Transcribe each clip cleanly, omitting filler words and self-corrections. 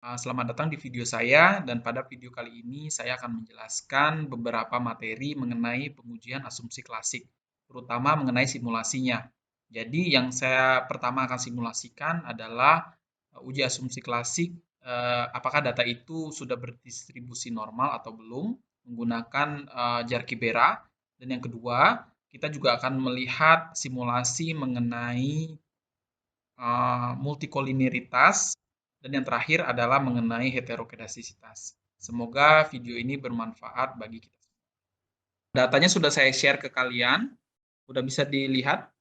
Selamat datang di video saya dan pada video kali ini saya akan menjelaskan beberapa materi mengenai pengujian asumsi klasik, terutama mengenai simulasinya. Jadi yang saya pertama akan simulasikan adalah uji asumsi klasik, apakah data itu sudah berdistribusi normal atau belum menggunakan Jar-Kibera. Dan yang kedua, kita juga akan melihat simulasi mengenai multikolinearitas, dan yang terakhir adalah mengenai heterokedastisitas. Semoga video ini bermanfaat bagi kita. Datanya sudah saya share ke kalian, sudah bisa dilihat.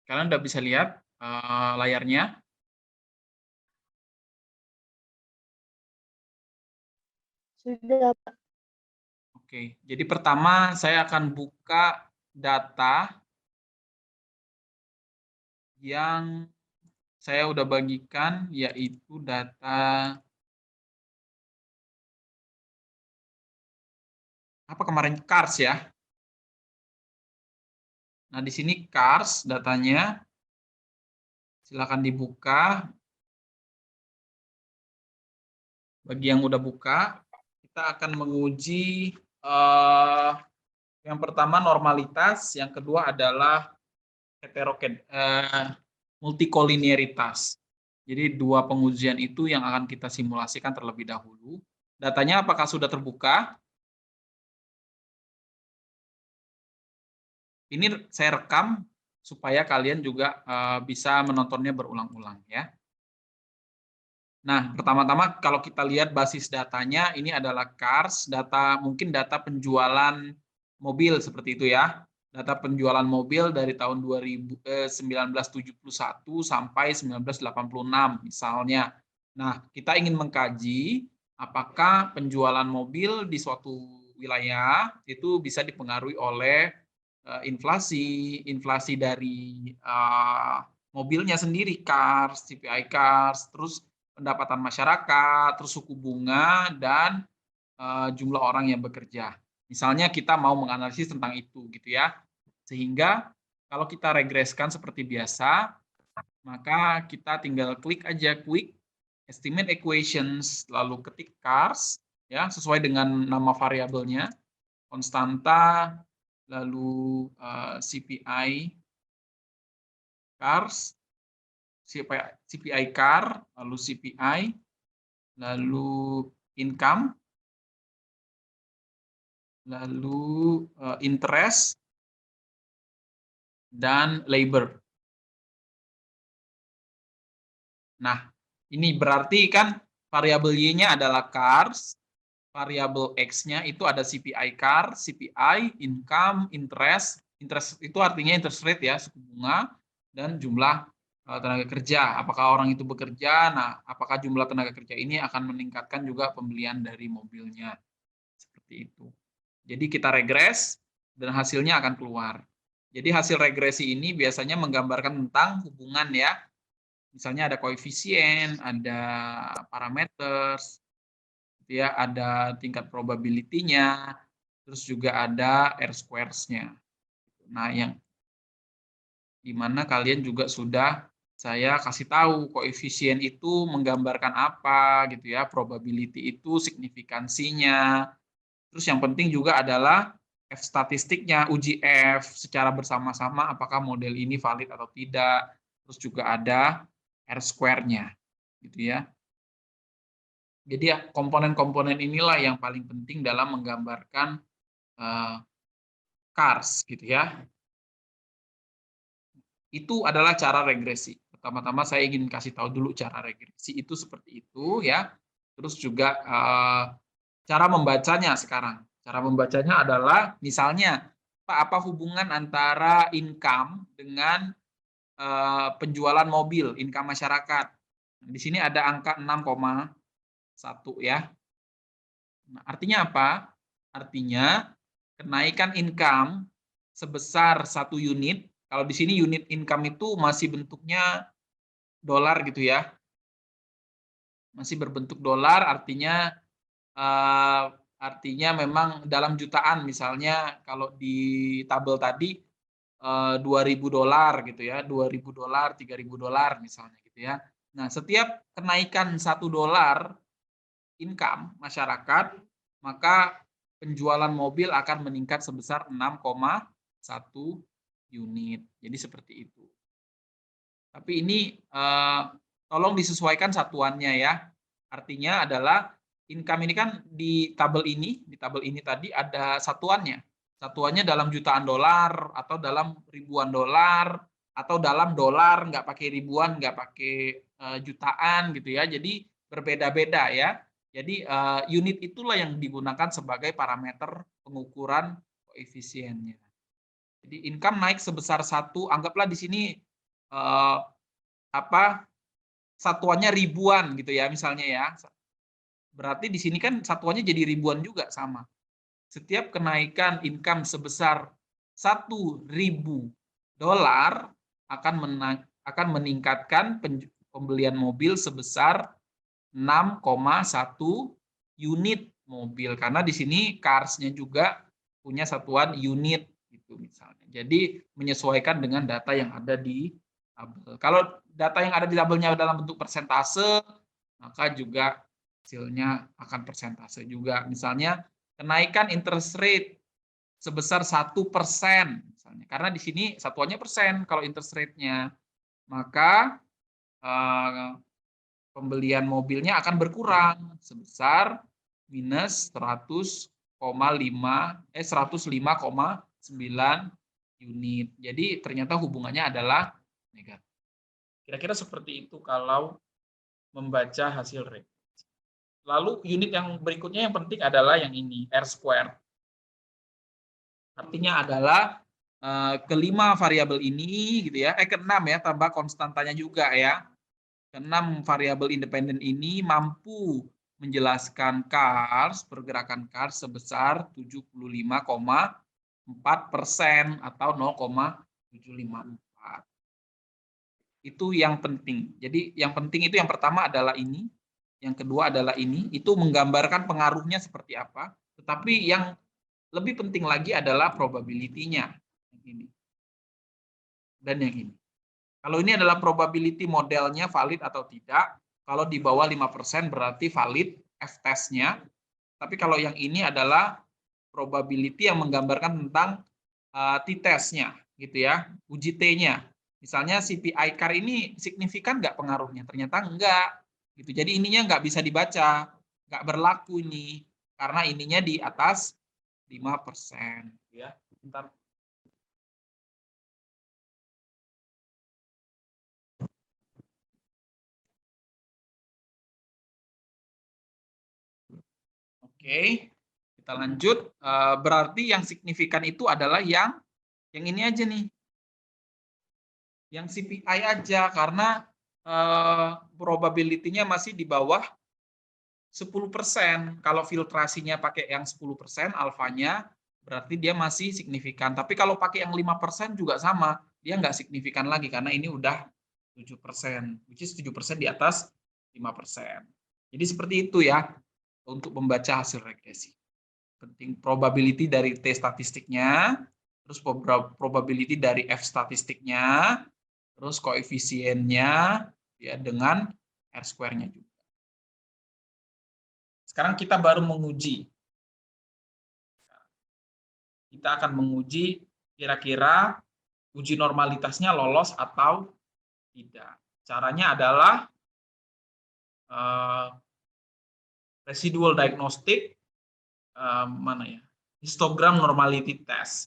Kalian sudah bisa lihat layarnya. Sudah, Pak. Oke, jadi pertama saya akan buka data yang saya udah bagikan, yaitu data apa kemarin, CARS ya. Nah, di sini CARS datanya, silakan dibuka. Bagi yang udah buka, kita akan menguji yang pertama normalitas, yang kedua adalah multikolinearitas. Jadi dua pengujian itu yang akan kita simulasikan terlebih dahulu. Datanya apakah sudah terbuka? Ini saya rekam supaya kalian juga bisa menontonnya berulang-ulang ya. Nah, pertama-tama kalau kita lihat basis datanya, ini adalah CARS, mungkin data penjualan mobil seperti itu ya. Data penjualan mobil dari tahun 1971 sampai 1986 misalnya. Nah, kita ingin mengkaji apakah penjualan mobil di suatu wilayah itu bisa dipengaruhi oleh inflasi dari mobilnya sendiri, CARS, CPI CARS, terus pendapatan masyarakat, terus suku bunga, dan jumlah orang yang bekerja. Misalnya kita mau menganalisis tentang itu gitu ya. Sehingga kalau kita regreskan seperti biasa, maka kita tinggal klik aja quick estimate equations, lalu ketik CARS ya, sesuai dengan nama variabelnya, konstanta, lalu CPI CARS, CPI CAR, lalu CPI, lalu income, lalu interest, dan labor. Nah, ini berarti kan variabel Y-nya adalah CARS, variabel X-nya itu ada CPI CAR, CPI, income, interest. Interest itu artinya interest rate ya, suku bunga, dan jumlah tenaga kerja. Apakah orang itu bekerja? Nah, apakah jumlah tenaga kerja ini akan meningkatkan juga pembelian dari mobilnya? Seperti itu. Jadi kita regres dan hasilnya akan keluar. Jadi hasil regresi ini biasanya menggambarkan tentang hubungan ya. Misalnya ada koefisien, ada parameter, gitu ya, ada tingkat probability-nya, terus juga ada R-squares-nya. Nah, yang dimana kalian juga sudah saya kasih tahu koefisien itu menggambarkan apa gitu ya, probability itu signifikansinya. Terus yang penting juga adalah F statistiknya, uji F secara bersama-sama apakah model ini valid atau tidak. Terus juga ada R square-nya gitu ya. Jadi ya komponen-komponen inilah yang paling penting dalam menggambarkan CARS gitu ya. Itu adalah cara regresi. Pertama-tama saya ingin kasih tahu dulu cara regresi itu seperti itu ya. Terus juga cara membacanya sekarang. Cara membacanya adalah misalnya Pak, apa hubungan antara income dengan penjualan mobil, income masyarakat. Di sini ada angka 6,1 ya. Nah, artinya apa? Artinya kenaikan income sebesar 1 unit. Kalau di sini unit income itu masih bentuknya dolar gitu ya. Masih berbentuk dolar, artinya memang dalam jutaan. Misalnya kalau di tabel tadi $2.000 gitu ya, $2.000, $3.000 misalnya gitu ya. Nah, setiap kenaikan $1 income masyarakat, maka penjualan mobil akan meningkat sebesar 6,1 unit. Jadi seperti itu. Tapi ini tolong disesuaikan satuannya ya. Artinya adalah income ini kan di tabel ini tadi ada satuannya. Satuannya dalam jutaan dolar atau dalam ribuan dolar atau dalam dolar, nggak pakai ribuan, nggak pakai jutaan gitu ya. Jadi berbeda-beda ya. Jadi unit itulah yang digunakan sebagai parameter pengukuran koefisiennya. Jadi income naik sebesar 1, anggaplah di sini satuannya ribuan gitu ya misalnya ya. Berarti di sini kan satuannya jadi ribuan juga sama. Setiap kenaikan income sebesar $1.000 akan meningkatkan pembelian mobil sebesar 6,1 unit mobil, karena di sini cars-nya juga punya satuan unit gitu misalnya. Jadi menyesuaikan dengan data yang ada di tabel. Kalau data yang ada di tabelnya dalam bentuk persentase, maka juga hasilnya akan persentase juga. Misalnya kenaikan interest rate sebesar 1%, misalnya, karena di sini satuannya persen kalau interest rate-nya, maka pembelian mobilnya akan berkurang sebesar minus 105,9 unit. Jadi ternyata hubungannya adalah negatif. Kira-kira seperti itu kalau membaca hasil regresi. Lalu unit yang berikutnya yang penting adalah yang ini, R square. Artinya adalah kelima variabel ini gitu ya, keenam ya, tambah konstantanya juga ya. Keenam variabel independen ini mampu menjelaskan cars, pergerakan cars sebesar 75,4% atau 0,754. Itu yang penting. Jadi yang penting itu yang pertama adalah ini, yang kedua adalah ini, itu menggambarkan pengaruhnya seperti apa. Tetapi yang lebih penting lagi adalah probability-nya. Ini. Dan yang ini. Kalau ini adalah probability modelnya valid atau tidak. Kalau di bawah 5% berarti valid F-test-nya. Tapi kalau yang ini adalah probability yang menggambarkan tentang t-test-nya, gitu ya, uji T-nya. Misalnya CPI CAR ini signifikan nggak pengaruhnya? Ternyata enggak. Gitu. Jadi ininya nggak bisa dibaca, nggak berlaku ini, karena ininya di atas 5%. Ya, bentar. Oke, kita lanjut. Berarti yang signifikan itu adalah yang ini aja nih. Yang CPI aja, karena probability-nya masih di bawah 10%. Kalau filtrasinya pakai yang 10%, alfanya, berarti dia masih signifikan. Tapi kalau pakai yang 5% juga sama, dia nggak signifikan lagi, karena ini udah 7%. Which is 7% di atas 5%. Jadi seperti itu ya, untuk membaca hasil regresi. Penting probability dari T statistiknya, terus probability dari F statistiknya, terus koefisiennya ya dengan R square-nya juga. Sekarang kita baru menguji. Kita akan menguji kira-kira uji normalitasnya lolos atau tidak. Caranya adalah residual diagnostic, mana ya, histogram normality test.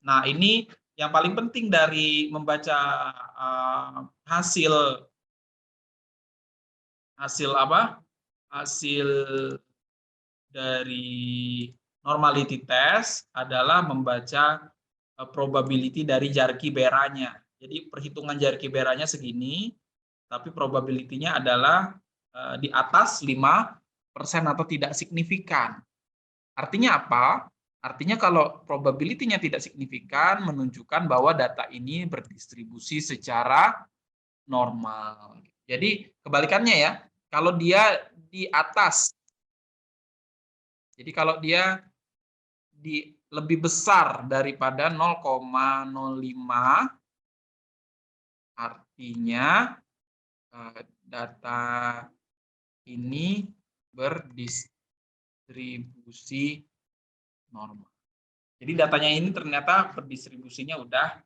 Nah, ini yang paling penting dari membaca hasil dari normality test adalah membaca probability dari Jarky-Beranya. Jadi perhitungan Jarky-Beranya segini, tapi probability-nya adalah di atas 5% atau tidak signifikan. Artinya apa? Artinya kalau probability-nya tidak signifikan, menunjukkan bahwa data ini berdistribusi secara normal. Jadi kebalikannya ya, kalau dia di atas, jadi kalau dia di lebih besar daripada 0,05, artinya data ini berdistribusi normal. Jadi datanya ini ternyata berdistribusinya udah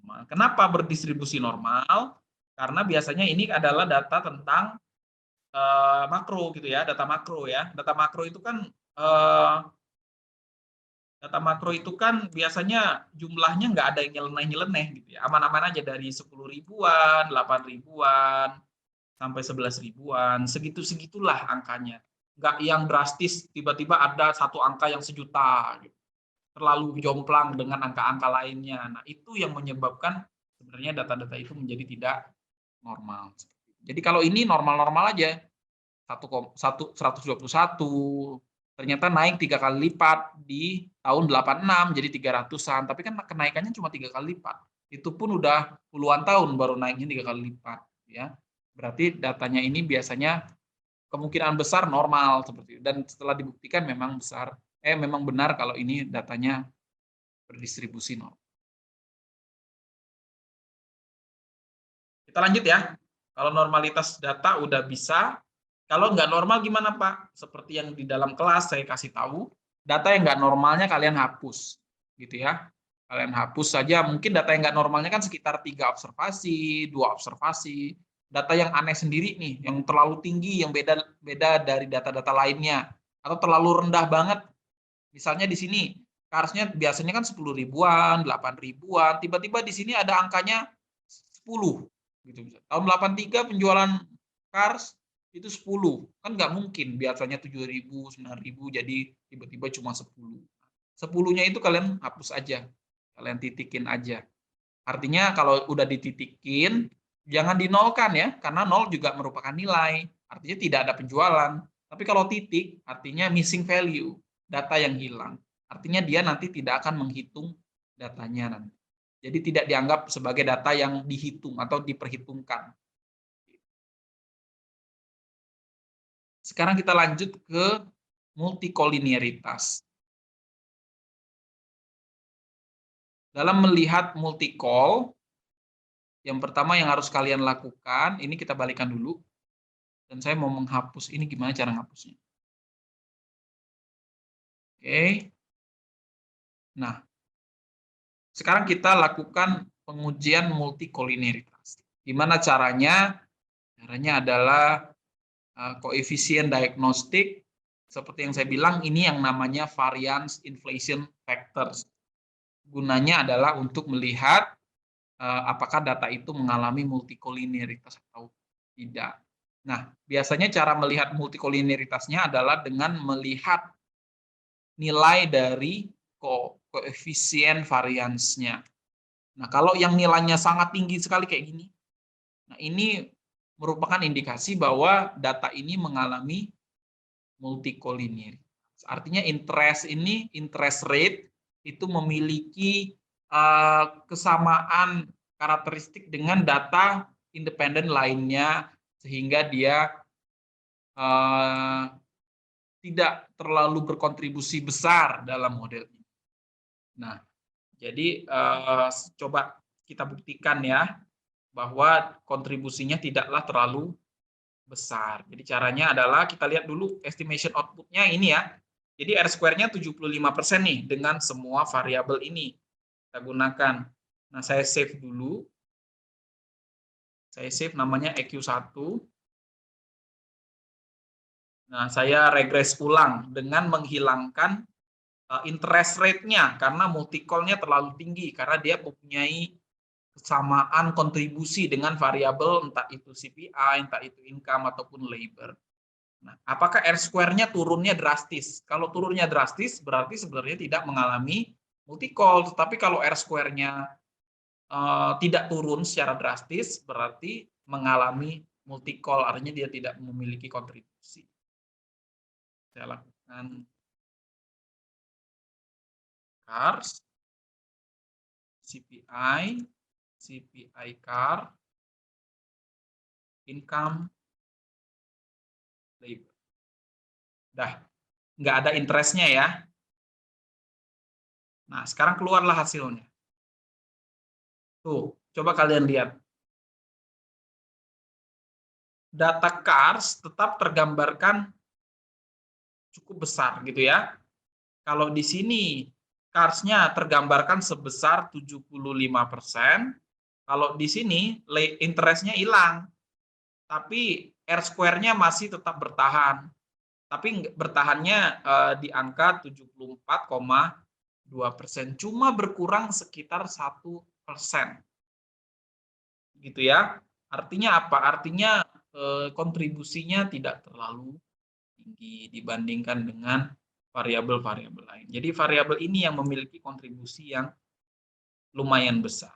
normal. Kenapa berdistribusi normal? Karena biasanya ini adalah data tentang makro gitu ya, data makro ya. Data makro itu kan biasanya jumlahnya nggak ada yang nyeleneh-nyeleneh gitu ya. Aman-aman aja dari 10 ribuan, 8 ribuan, sampai 11 ribuan, segitu-segitulah angkanya. Nggak yang drastis, tiba-tiba ada satu angka yang sejuta, gitu. Terlalu jomplang dengan angka-angka lainnya. Nah, itu yang menyebabkan sebenarnya data-data itu menjadi tidak normal. Jadi kalau ini normal-normal aja, 121, ternyata naik 3 kali lipat di tahun 86 jadi 300-an, tapi kan kenaikannya cuma 3 kali lipat. Itu pun udah puluhan tahun baru naiknya 3 kali lipat ya. Berarti datanya ini biasanya kemungkinan besar normal seperti itu. Dan setelah dibuktikan memang benar kalau ini datanya berdistribusi normal. Kita lanjut ya. Kalau normalitas data udah bisa, kalau nggak normal gimana Pak? Seperti yang di dalam kelas saya kasih tahu, data yang nggak normalnya kalian hapus, gitu ya. Kalian hapus saja, mungkin data yang nggak normalnya kan sekitar 3 observasi, 2 observasi. Data yang aneh sendiri nih, yang terlalu tinggi, yang beda dari data-data lainnya, atau terlalu rendah banget. Misalnya di sini, karsnya biasanya kan 10 ribuan, 8 ribuan, tiba-tiba di sini ada angkanya 10. Gitu. Tahun 83 penjualan kars itu 10, kan nggak mungkin, biasanya 7.000, 9.000, jadi tiba-tiba cuma 10. 10-nya itu kalian hapus aja, kalian titikin aja. Artinya kalau udah dititikin, jangan dinolkan ya, karena nol juga merupakan nilai, artinya tidak ada penjualan. Tapi kalau titik, artinya missing value, data yang hilang. Artinya dia nanti tidak akan menghitung datanya nanti. Jadi tidak dianggap sebagai data yang dihitung atau diperhitungkan. Sekarang kita lanjut ke multikolinearitas. Dalam melihat multikol, yang pertama yang harus kalian lakukan, ini kita balikan dulu. Dan saya mau menghapus, ini gimana cara menghapusnya. Oke. Nah, sekarang kita lakukan pengujian multikolinearitas. Gimana caranya? Caranya adalah koefisien diagnostik. Seperti yang saya bilang, ini yang namanya variance inflation factors. Gunanya adalah untuk melihat apakah data itu mengalami multikolinearitas atau tidak. Nah, biasanya cara melihat multikolinearitasnya adalah dengan melihat nilai dari koefisien variansnya. Nah, kalau yang nilainya sangat tinggi sekali kayak gini, nah ini merupakan indikasi bahwa data ini mengalami multikolinearitas. Artinya interest rate itu memiliki kesamaan karakteristik dengan data independen lainnya, sehingga dia tidak terlalu berkontribusi besar dalam model ini. Nah, jadi coba kita buktikan ya, bahwa kontribusinya tidaklah terlalu besar. Jadi caranya adalah kita lihat dulu estimation output-nya ini ya. Jadi R-square-nya 75% nih dengan semua variabel ini. Kita gunakan. Nah, saya save dulu. Saya save namanya EQ1. Nah, saya regres ulang dengan menghilangkan interest rate-nya karena multicolnya terlalu tinggi karena dia mempunyai kesamaan kontribusi dengan variabel entah itu CPI, entah itu income ataupun labor. Nah, apakah R-square-nya turunnya drastis? Kalau turunnya drastis berarti sebenarnya tidak mengalami multicol, tetapi kalau R-square-nya tidak turun secara drastis berarti mengalami multicol, artinya dia tidak memiliki kontribusi. Saya lakukan CARS, CPI, CPI CAR, income, labor. Dah, nggak ada interest-nya ya. Nah, sekarang keluarlah hasilnya. Tuh, coba kalian lihat. Data CARS tetap tergambarkan cukup besar gitu ya. Kalau di sini CARS-nya tergambarkan sebesar 75%, kalau di sini interest-nya hilang, tapi R-square-nya masih tetap bertahan. Tapi bertahannya di angka 74,2%, cuma berkurang sekitar 1%. Gitu ya. Artinya apa? Artinya kontribusinya tidak terlalu tinggi dibandingkan dengan variabel-variabel lain. Jadi variabel ini yang memiliki kontribusi yang lumayan besar.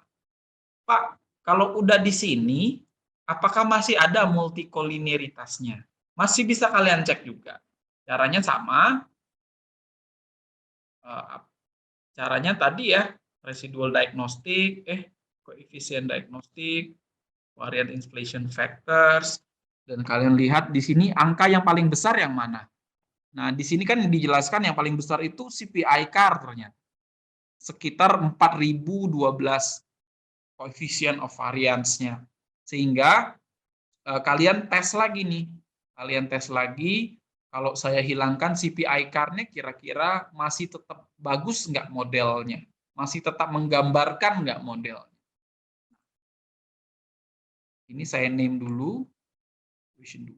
Pak, kalau udah di sini, apakah masih ada multikoliniaritasnya? Masih bisa kalian cek juga. Caranya sama. Caranya tadi ya, residual diagnostic, coefficient diagnostic, variant inflation factors, dan kalian lihat di sini angka yang paling besar yang mana? Nah, di sini kan dijelaskan yang paling besar itu CPI CAR ternyata. Sekitar 4.012 coefficient of variance-nya. Sehingga kalian tes lagi nih. Kalian tes lagi, kalau saya hilangkan CPI CAR-nya kira-kira masih tetap bagus nggak modelnya? Masih tetap menggambarkan nggak modelnya? Ini saya name dulu, equation 2.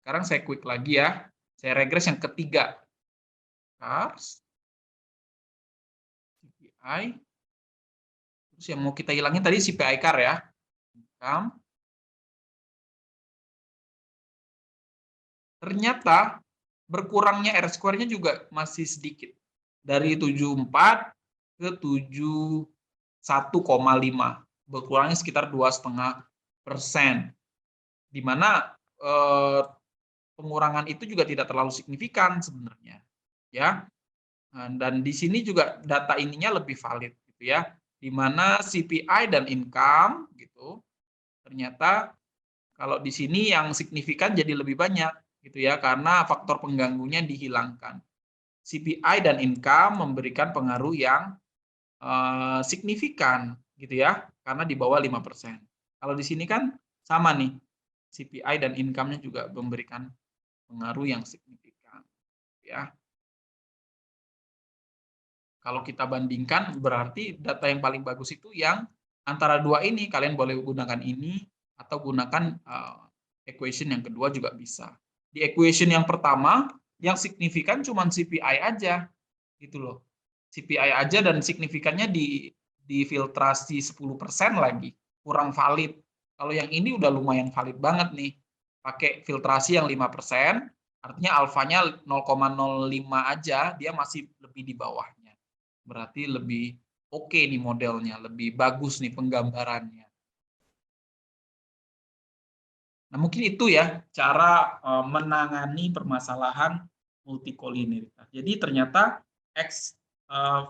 Sekarang saya quick lagi ya. Saya regress yang ketiga. CARS, CPI, terus yang mau kita hilangin tadi CPI CAR ya. Income. Ternyata berkurangnya R-square-nya juga masih sedikit. Dari 74 ke 71,5. Berkurangnya sekitar 2,5%. Di mana pengurangan itu juga tidak terlalu signifikan sebenarnya. Ya. Dan di sini juga data ininya lebih valid gitu ya. Di mana CPI dan income gitu. Ternyata kalau di sini yang signifikan jadi lebih banyak gitu ya, karena faktor pengganggunya dihilangkan. CPI dan income memberikan pengaruh yang signifikan gitu ya, karena di bawah 5%. Kalau di sini kan sama nih, CPI dan income-nya juga memberikan pengaruh yang signifikan ya. Kalau kita bandingkan berarti data yang paling bagus itu yang antara dua ini. Kalian boleh gunakan ini atau gunakan equation yang kedua juga bisa. Di equation yang pertama yang signifikan cuma CPI aja gitu loh. CPI aja dan signifikannya difiltrasi 10% lagi, kurang valid. Kalau yang ini udah lumayan valid banget nih. Pakai filtrasi yang 5%, artinya alfanya 0,05 aja, dia masih lebih di bawahnya. Berarti lebih oke nih modelnya, lebih bagus nih penggambarannya. Nah, mungkin itu ya cara menangani permasalahan multikoliniaritas. Jadi ternyata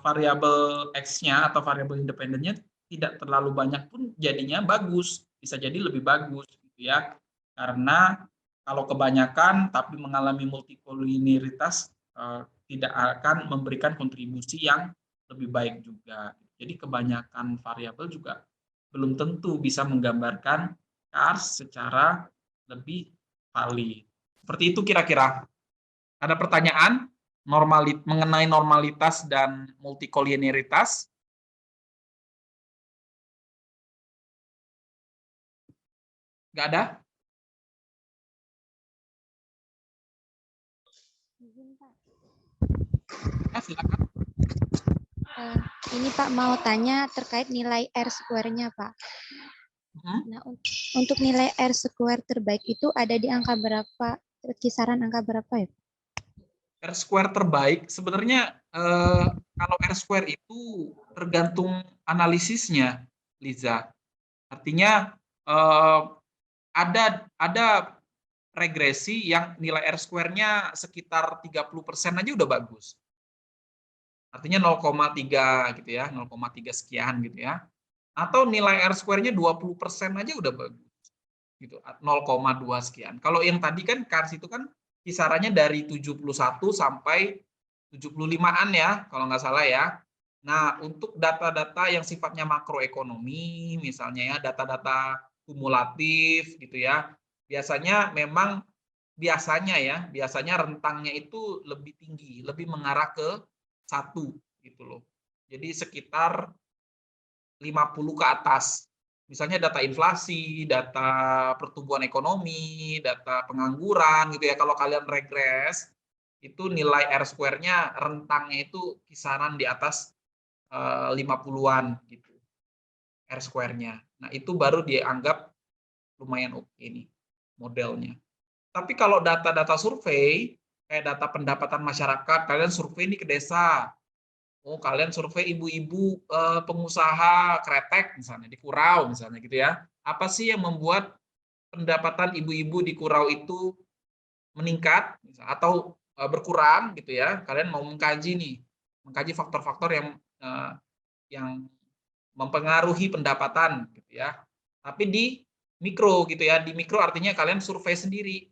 variabel X-nya atau variabel independennya tidak terlalu banyak pun jadinya bagus, bisa jadi lebih bagus gitu ya. Karena kalau kebanyakan tapi mengalami multikoliniaritas tidak akan memberikan kontribusi yang lebih baik juga. Jadi kebanyakan variabel juga belum tentu bisa menggambarkan CARS secara lebih valid. Seperti itu kira-kira. Ada pertanyaan mengenai normalitas dan multikoliniaritas? Nggak ada? Ya, silakan. Ini Pak mau tanya terkait nilai R-square-nya Pak. Nah, untuk nilai R-square terbaik itu ada di angka berapa? Kisaran angka berapa ya? R-square terbaik sebenarnya kalau R-square itu tergantung analisisnya, Liza. Artinya ada regresi yang nilai R-square-nya sekitar 30% aja udah bagus. Artinya 0,3 gitu ya, 0,3 sekian gitu ya. Atau nilai R-square-nya 20% aja udah bagus. Gitu, 0,2 sekian. Kalau yang tadi kan CARS itu kan kisarannya dari 71 sampai 75-an ya, kalau nggak salah ya. Nah, untuk data-data yang sifatnya makroekonomi, misalnya ya, data-data kumulatif gitu ya, biasanya memang biasanya rentangnya itu lebih tinggi, lebih mengarah ke 1 gitu loh. Jadi sekitar 50 ke atas. Misalnya data inflasi, data pertumbuhan ekonomi, data pengangguran gitu ya. Kalau kalian regres, itu nilai R-square-nya rentangnya itu kisaran di atas 50-an gitu. R-square-nya. Nah, itu baru dianggap lumayan oke nih modelnya. Tapi kalau data-data survei, kayak data pendapatan masyarakat, kalian survei nih ke desa. Oh, kalian survei ibu-ibu pengusaha kretek misalnya di Kurau misalnya gitu ya. Apa sih yang membuat pendapatan ibu-ibu di Kurau itu meningkat atau berkurang gitu ya? Kalian mau mengkaji nih, mengkaji faktor-faktor yang mempengaruhi pendapatan gitu ya. Tapi di mikro gitu ya. Di mikro artinya kalian survei sendiri.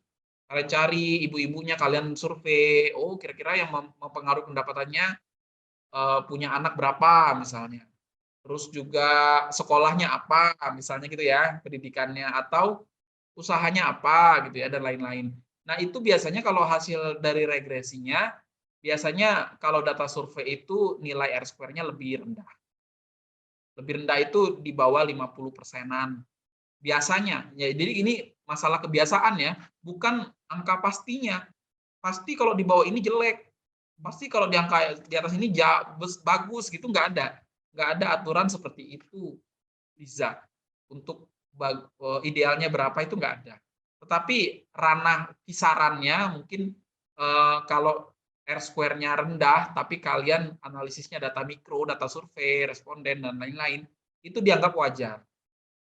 Kalian cari ibu-ibunya, kalian survei, oh kira-kira yang mempengaruhi pendapatannya punya anak berapa misalnya. Terus juga sekolahnya apa misalnya gitu ya, pendidikannya atau usahanya apa gitu ya dan lain-lain. Nah, itu biasanya kalau hasil dari regresinya biasanya kalau data survei itu nilai R-square-nya lebih rendah. Lebih rendah itu di bawah 50%-an. Biasanya. Ya, jadi ini masalah kebiasaan ya, bukan angka pastinya. Pasti kalau di bawah ini jelek. Pasti kalau di angka di atas ini bagus gitu nggak ada. Nggak ada aturan seperti itu, Liza. Untuk idealnya berapa itu nggak ada. Tetapi ranah kisarannya mungkin kalau R-square-nya rendah, tapi kalian analisisnya data mikro, data survei, responden, dan lain-lain, itu dianggap wajar.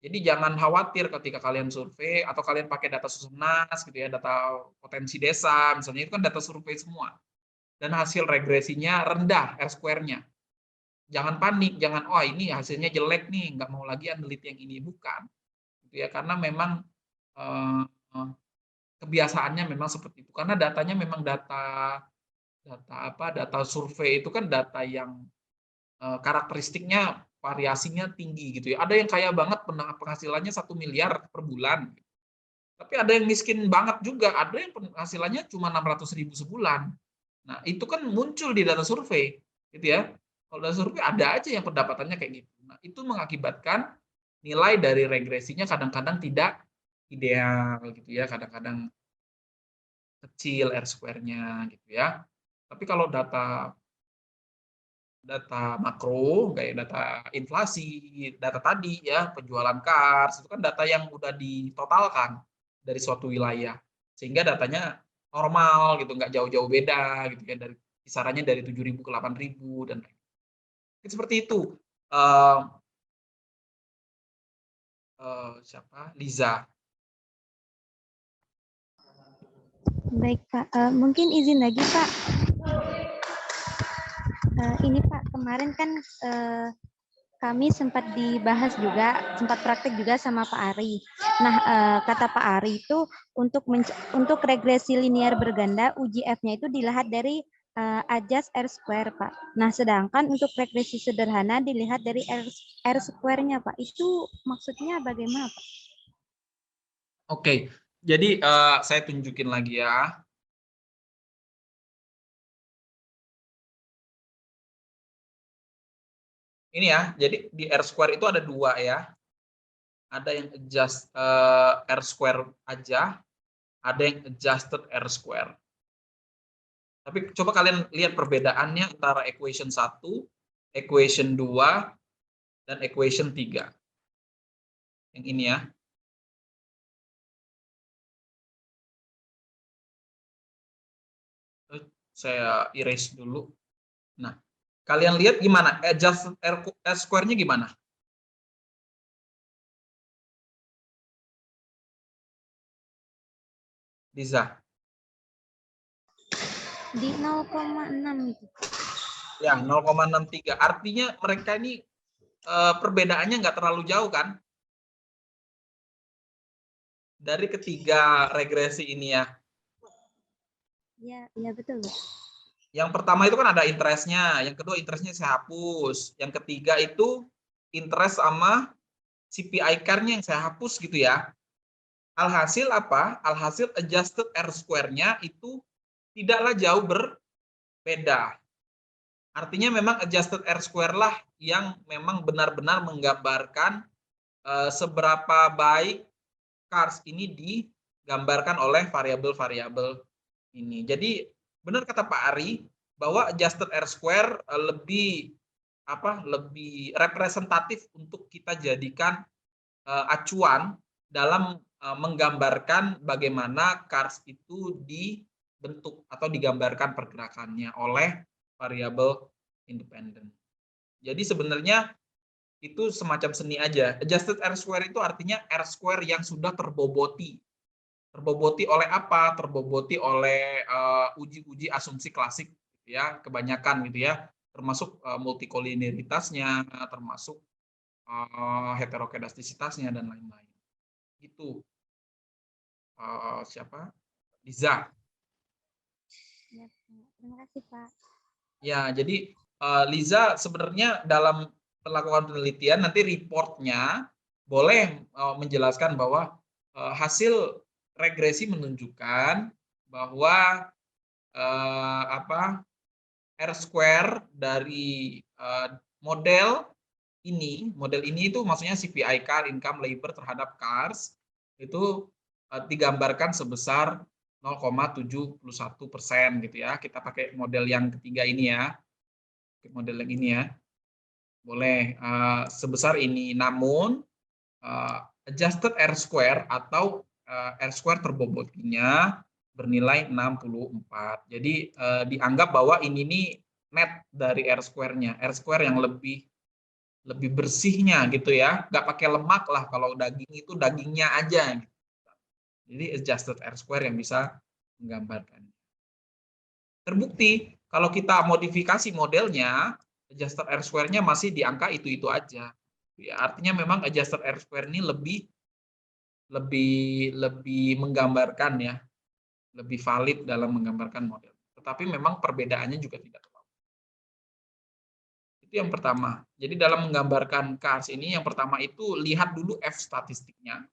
Jadi jangan khawatir ketika kalian survei atau kalian pakai data Susenas gitu ya, data potensi desa, misalnya itu kan data survei semua. Dan hasil regresinya rendah R-square-nya. Jangan panik, jangan oh ini hasilnya jelek nih, nggak mau lagi meneliti yang ini, bukan. Gitu ya, karena memang kebiasaannya memang seperti itu. Karena datanya memang data survei itu kan data yang karakteristiknya variasinya tinggi gitu ya. Ada yang kaya banget penghasilannya 1 miliar per bulan. Tapi ada yang miskin banget juga, ada yang penghasilannya cuma 600.000 sebulan. Nah, itu kan muncul di data survei, gitu ya. Kalau data survei ada aja yang pendapatannya kayak gitu. Nah, itu mengakibatkan nilai dari regresinya kadang-kadang tidak ideal gitu ya, kadang-kadang kecil R-square-nya gitu ya. Tapi kalau data makro, kayak data inflasi, data tadi ya, penjualan kars, itu kan data yang udah ditotalkan dari suatu wilayah. Sehingga datanya normal gitu, nggak jauh-jauh beda gitu ya, dari kisarannya dari 7.000 ke 8.000 dan seperti itu. Siapa? Liza. Baik, Pak. Mungkin izin lagi, Pak. Ini Pak, kemarin kan kami sempat dibahas juga, sempat praktek juga sama Pak Ari. Nah, kata Pak Ari itu untuk regresi linear berganda, uji F-nya itu dilihat dari adjust R-square, Pak. Nah, sedangkan untuk regresi sederhana dilihat dari R-square-nya, Pak. Itu maksudnya bagaimana, Pak? Oke, jadi saya tunjukin lagi ya. Ini ya, jadi di R-square itu ada 2 ya. Ada yang adjust R-square aja, ada yang adjusted R-square. Tapi coba kalian lihat perbedaannya antara equation 1, equation 2, dan equation 3. Yang ini ya. Saya erase dulu. Nah, kalian lihat gimana? Adjusted R-square-nya gimana? Liza. Di 0,6 itu. Ya, 0,63. Artinya mereka ini perbedaannya nggak terlalu jauh kan? Dari ketiga regresi ini ya. Iya, iya betul. Yang pertama itu kan ada interestnya, yang kedua interestnya saya hapus, yang ketiga itu interest sama CPI CAR-nya yang saya hapus gitu ya. Alhasil apa? Alhasil adjusted R square-nya itu tidaklah jauh berbeda. Artinya memang adjusted R square lah yang memang benar-benar menggambarkan seberapa baik CARS ini digambarkan oleh variabel-variabel ini. Jadi benar kata Pak Ari bahwa adjusted R square lebih representatif untuk kita jadikan acuan dalam menggambarkan bagaimana CARS itu dibentuk atau digambarkan pergerakannya oleh variabel independen. Jadi sebenarnya itu semacam seni aja. Adjusted R square itu artinya R square yang sudah terboboti. Terboboti oleh apa? Terboboti oleh uji-uji asumsi klasik gitu ya, kebanyakan gitu ya, termasuk multikolineritasnya, termasuk heterokedastisitasnya dan lain-lain. Itu siapa? Liza. Ya, terima kasih, Pak. Ya, jadi Liza sebenarnya dalam melakukan penelitian nanti reportnya boleh menjelaskan bahwa hasil regresi menunjukkan bahwa R square dari model ini itu maksudnya CPI CAR, income labor terhadap CARS itu digambarkan sebesar 0,71% gitu ya. Kita pakai model yang ketiga ini ya, model yang ini ya, boleh sebesar ini. Namun adjusted R square atau R square terbobotinya bernilai 64. Jadi dianggap bahwa ini nih net dari R square-nya, R square yang lebih bersihnya gitu ya, nggak pakai lemak lah, kalau daging itu dagingnya aja. Jadi adjusted R square yang bisa menggambarkan. Terbukti kalau kita modifikasi modelnya, adjusted R square-nya masih di angka itu aja. Ya, artinya memang adjusted R square ini lebih menggambarkan ya, lebih valid dalam menggambarkan model. Tetapi memang perbedaannya juga tidak terlalu. Itu yang pertama. Jadi dalam menggambarkan CARS ini, yang pertama itu lihat dulu F statistiknya.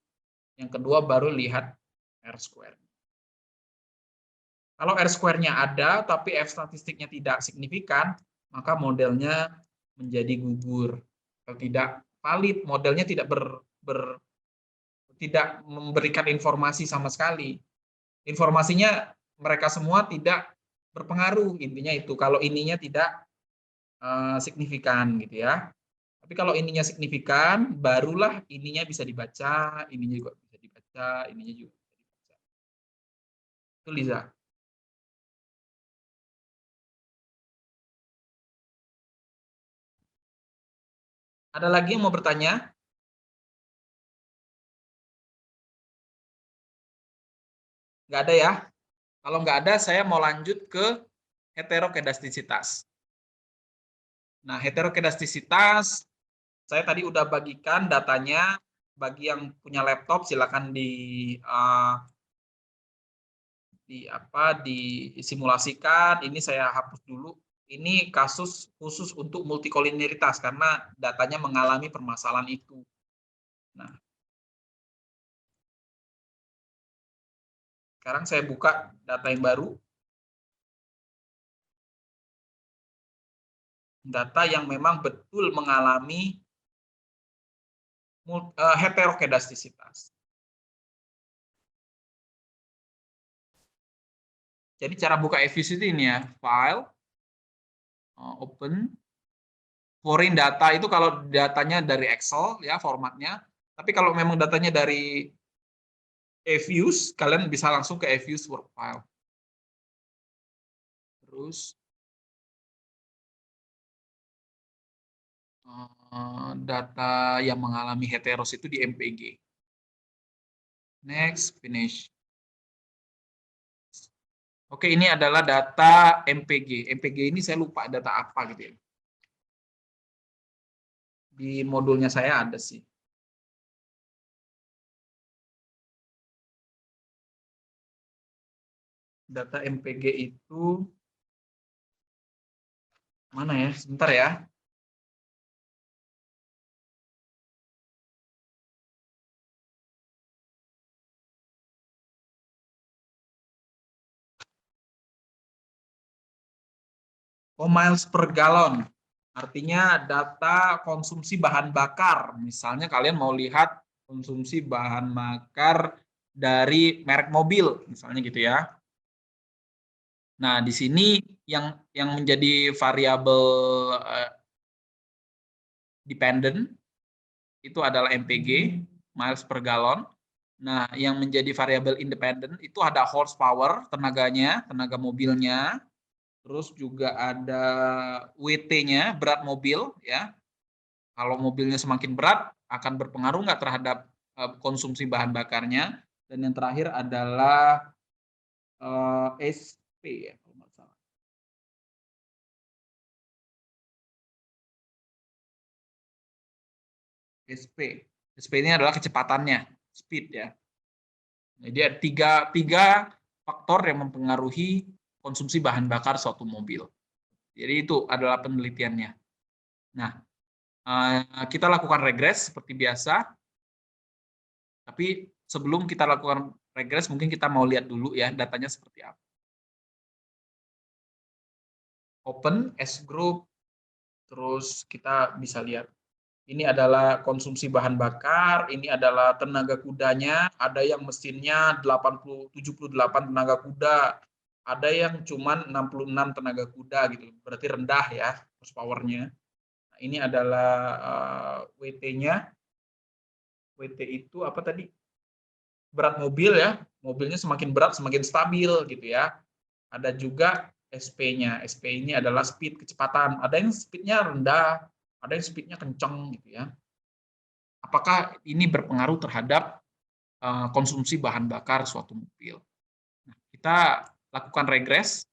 Yang kedua baru lihat R square. Kalau R square-nya ada, tapi F statistiknya tidak signifikan, maka modelnya menjadi gugur. Atau tidak valid, modelnya tidak tidak memberikan informasi sama sekali. Informasinya mereka semua tidak berpengaruh, intinya itu. Kalau ininya tidak signifikan gitu ya. Tapi kalau ininya signifikan, barulah ininya bisa dibaca, ininya juga bisa dibaca, ininya juga bisa dibaca. Itu Liza. Ada lagi yang mau bertanya? Nggak ada ya? Kalau nggak ada, saya mau lanjut ke heterokedastisitas. Nah, heterokedastisitas, saya tadi udah bagikan datanya. Bagi yang punya laptop, silakan disimulasikan. Ini saya hapus dulu. Ini kasus khusus untuk multikolineritas karena datanya mengalami permasalahan itu. Nah, sekarang saya buka data yang baru. Data yang memang betul mengalami heterokedastisitas. Jadi cara buka EVC ini ya, file, open, foreign data itu kalau datanya dari Excel ya formatnya. Tapi kalau memang datanya dari eViews, kalian bisa langsung ke eViews work file. Terus data yang mengalami heteros itu di MPG. Next, finish. Oke, ini adalah data MPG. MPG ini saya lupa data apa gitu ya. Di modulnya saya ada sih. Data MPG itu Mana ya? Sebentar ya. Oh, miles per gallon. Artinya data konsumsi bahan bakar. Misalnya kalian mau lihat konsumsi bahan bakar dari merek mobil, misalnya gitu ya. Nah, di sini yang menjadi variabel dependent itu adalah MPG, miles per gallon. Nah, yang menjadi variabel independent itu ada horsepower, tenaganya, tenaga mobilnya. Terus juga ada WT-nya, berat mobil, ya. Kalau mobilnya semakin berat, akan berpengaruh nggak terhadap konsumsi bahan bakarnya. Dan yang terakhir adalah SP, ya, kalau nggak salah. SP. SP ini adalah kecepatannya, speed ya. Jadi ada tiga faktor yang mempengaruhi konsumsi bahan bakar suatu mobil. Jadi itu adalah penelitiannya. Nah, kita lakukan regres seperti biasa. Tapi sebelum kita lakukan regres, mungkin kita mau lihat dulu ya datanya seperti apa. Open S group, terus kita bisa lihat. Ini adalah konsumsi bahan bakar, ini adalah tenaga kudanya, ada yang mesinnya 78 tenaga kuda, ada yang cuman 66 tenaga kuda gitu, berarti rendah ya horsepower-nya. Nah, ini adalah WT-nya. WT itu apa tadi? Berat mobil ya, mobilnya semakin berat semakin stabil gitu ya. Ada juga SP-nya. SP ini adalah speed kecepatan. Ada yang speednya rendah, ada yang speednya kencang gitu ya. Apakah ini berpengaruh terhadap konsumsi bahan bakar suatu mobil? Nah, kita lakukan regres.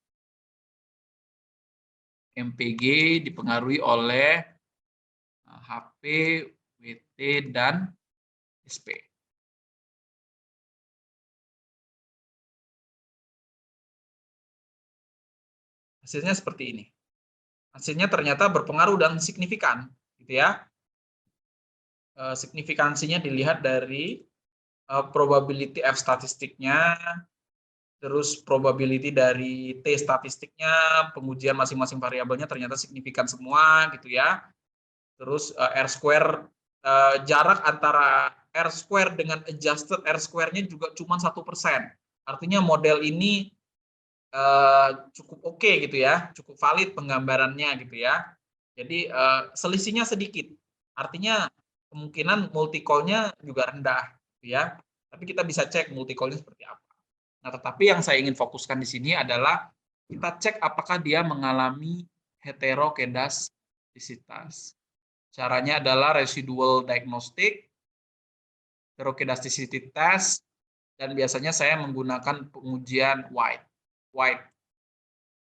MPG dipengaruhi oleh HP, WT, dan SP. Hasilnya seperti ini. Hasilnya ternyata berpengaruh dan signifikan, gitu ya. Signifikansinya dilihat dari probability F statistiknya, terus probability dari T statistiknya, pengujian masing-masing variabelnya ternyata signifikan semua, gitu ya. Terus R square, jarak antara R square dengan adjusted R square-nya juga cuma 1%. Artinya model ini cukup oke gitu ya, cukup valid penggambarannya gitu ya. Jadi selisihnya sedikit, artinya kemungkinan multicall-nya juga rendah, gitu ya. Tapi kita bisa cek multicall-nya seperti apa. Nah, tetapi yang saya ingin fokuskan di sini adalah kita cek apakah dia mengalami heterokedastisitas. Caranya adalah residual diagnostic, heterokedasticity test, dan biasanya saya menggunakan pengujian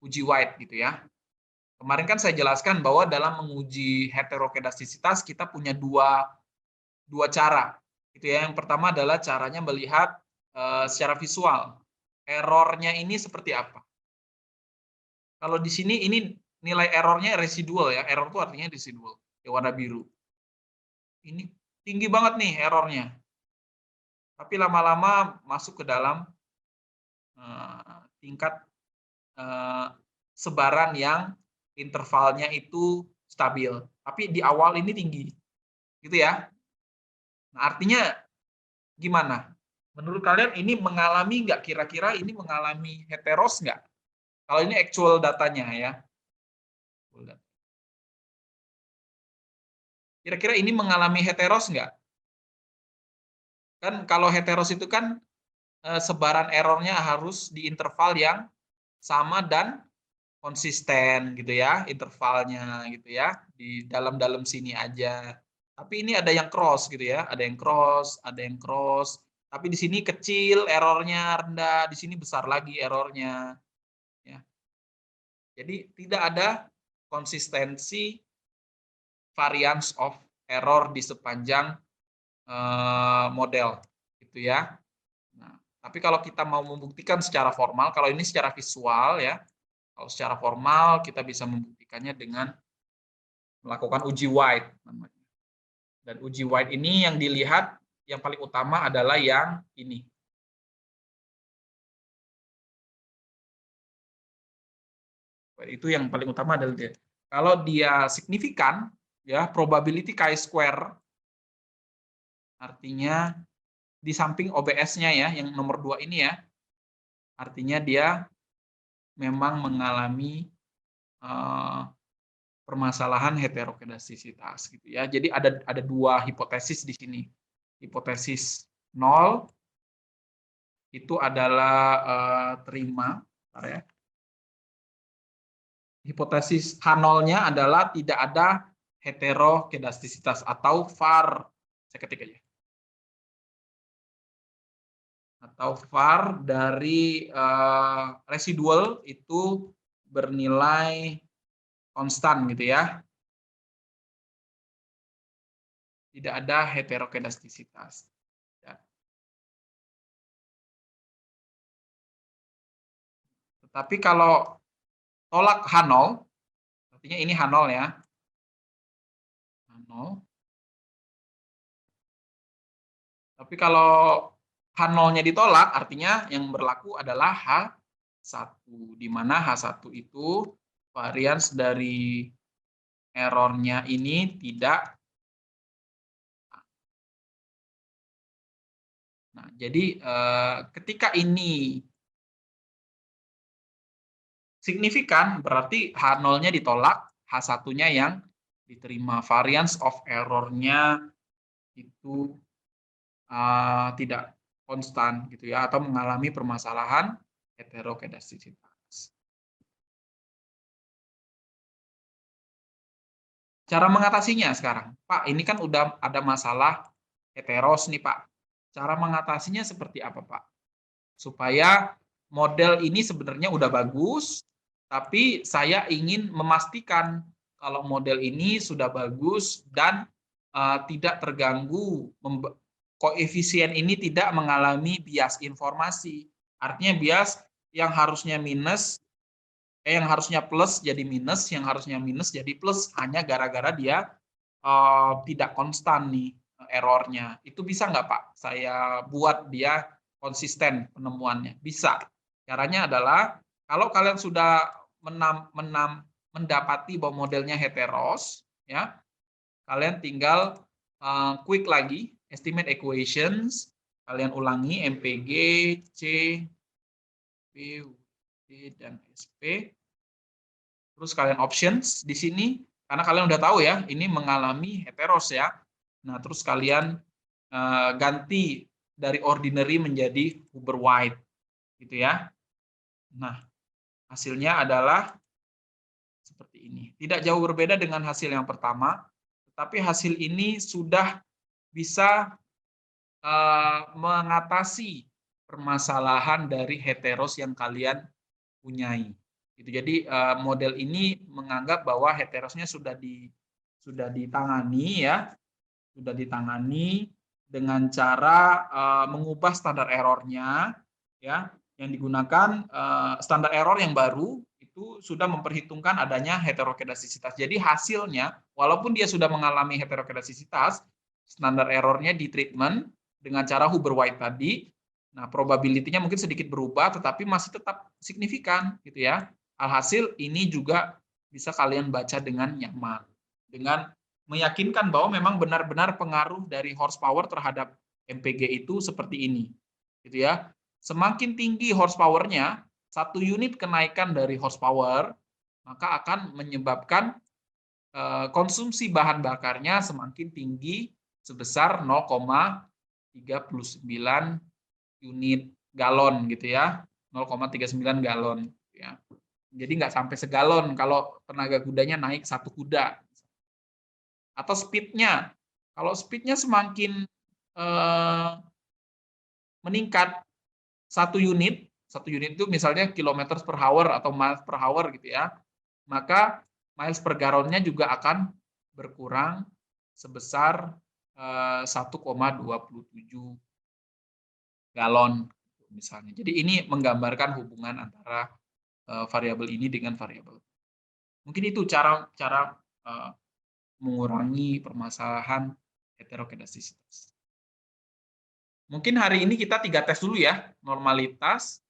uji White gitu ya. Kemarin kan saya jelaskan bahwa dalam menguji heterokedastisitas kita punya dua cara. Gitu ya. Yang pertama adalah caranya melihat secara visual. Errornya ini seperti apa? Kalau di sini ini nilai errornya residual ya. Error itu artinya residual. Yang warna biru. Ini tinggi banget nih errornya. Tapi lama-lama masuk ke dalam tingkat sebaran yang intervalnya itu stabil. Tapi di awal ini tinggi. Gitu ya. Nah, artinya gimana? Menurut kalian ini mengalami nggak? Kira-kira ini mengalami heteros nggak? Kalau ini actual datanya ya. Kira-kira ini mengalami heteros nggak? Kan kalau heteros itu kan sebaran errornya harus di interval yang sama dan konsisten gitu ya, intervalnya gitu ya, di dalam sini aja. Tapi ini ada yang cross gitu ya, ada yang cross, ada yang cross. Tapi di sini kecil errornya, rendah, di sini besar lagi errornya. Ya. Jadi tidak ada konsistensi variance of error di sepanjang model, gitu ya. Nah, tapi kalau kita mau membuktikan secara formal, kalau ini secara visual ya, Kalau secara formal kita bisa membuktikannya dengan melakukan uji White namanya. Dan uji White ini yang dilihat yang paling utama adalah yang ini. Itu yang paling utama adalah dia. Kalau dia signifikan, ya probability chi-square, artinya di samping OBS-nya ya, yang nomor 2 ini ya, artinya dia memang mengalami permasalahan heterokedastisitas gitu ya. Jadi ada dua hipotesis di sini. Hipotesis 0 itu adalah terima, ya. Hipotesis H0-nya adalah tidak ada heterokedastisitas atau VAR. Saya ketik aja. Atau VAR dari residual itu bernilai konstan gitu ya. Tidak ada heterokedastisitas. Ya. Tetapi kalau tolak H0, artinya ini H0 ya. H0. Tapi kalau H0-nya ditolak, artinya yang berlaku adalah H1, di mana H1 itu varians dari errornya ini tidak. Nah, jadi ketika ini signifikan, berarti H0-nya ditolak, H1-nya yang diterima. Variance of error-nya itu tidak konstan gitu ya, atau mengalami permasalahan heterokedastisitas. Cara mengatasinya sekarang, Pak, ini kan udah ada masalah heteros nih Pak. Cara mengatasinya seperti apa Pak? Supaya model ini sebenarnya udah bagus, tapi saya ingin memastikan kalau model ini sudah bagus dan tidak terganggu, koefisien ini tidak mengalami bias informasi. Artinya bias yang harusnya minus, yang harusnya plus jadi minus, yang harusnya minus jadi plus, hanya gara-gara dia tidak konstan nih errornya. Itu bisa nggak Pak? Saya buat dia konsisten penemuannya. Bisa. Caranya adalah kalau kalian sudah mendapati bahwa modelnya heteros, ya, kalian tinggal quick lagi estimate equations, kalian ulangi MPG, C, P, D, dan SP. Terus kalian options di sini, karena kalian udah tahu ya, ini mengalami heteros ya. Nah, terus kalian ganti dari ordinary menjadi Huber White, gitu ya. Nah, hasilnya adalah seperti ini. Tidak jauh berbeda dengan hasil yang pertama, tetapi hasil ini sudah bisa mengatasi permasalahan dari heteros yang kalian punyai. Gitu. Jadi model ini menganggap bahwa heterosnya sudah ditangani ya, sudah ditangani dengan cara mengubah standar errornya ya, yang digunakan standar error yang baru itu sudah memperhitungkan adanya heterokedastisitas. Jadi hasilnya walaupun dia sudah mengalami heterokedastisitas, standar errornya di treatment dengan cara Huber White tadi. Nah, probability-nya mungkin sedikit berubah, tetapi masih tetap signifikan, gitu ya. Alhasil ini juga bisa kalian baca dengan nyaman, dengan meyakinkan bahwa memang benar-benar pengaruh dari horsepower terhadap MPG itu seperti ini, gitu ya. Semakin tinggi horsepower-nya, 1 unit kenaikan dari horsepower, maka akan menyebabkan konsumsi bahan bakarnya semakin tinggi sebesar 0,39 unit galon gitu ya, 0,39 galon ya. Jadi nggak sampai segalon kalau tenaga kudanya naik 1 kuda. Atau speednya, kalau speednya semakin meningkat 1 unit itu misalnya kilometer per hour atau miles per hour gitu ya, maka miles per gallonnya juga akan berkurang sebesar 1,27 galon misalnya. Jadi ini menggambarkan hubungan antara variabel ini dengan variabel. Mungkin itu cara mengurangi permasalahan heterokedastisitas. Mungkin hari ini kita 3 tes dulu ya, normalitas,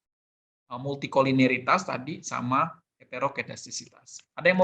multikolineritas tadi, sama heterokedastisitas. Ada yang mau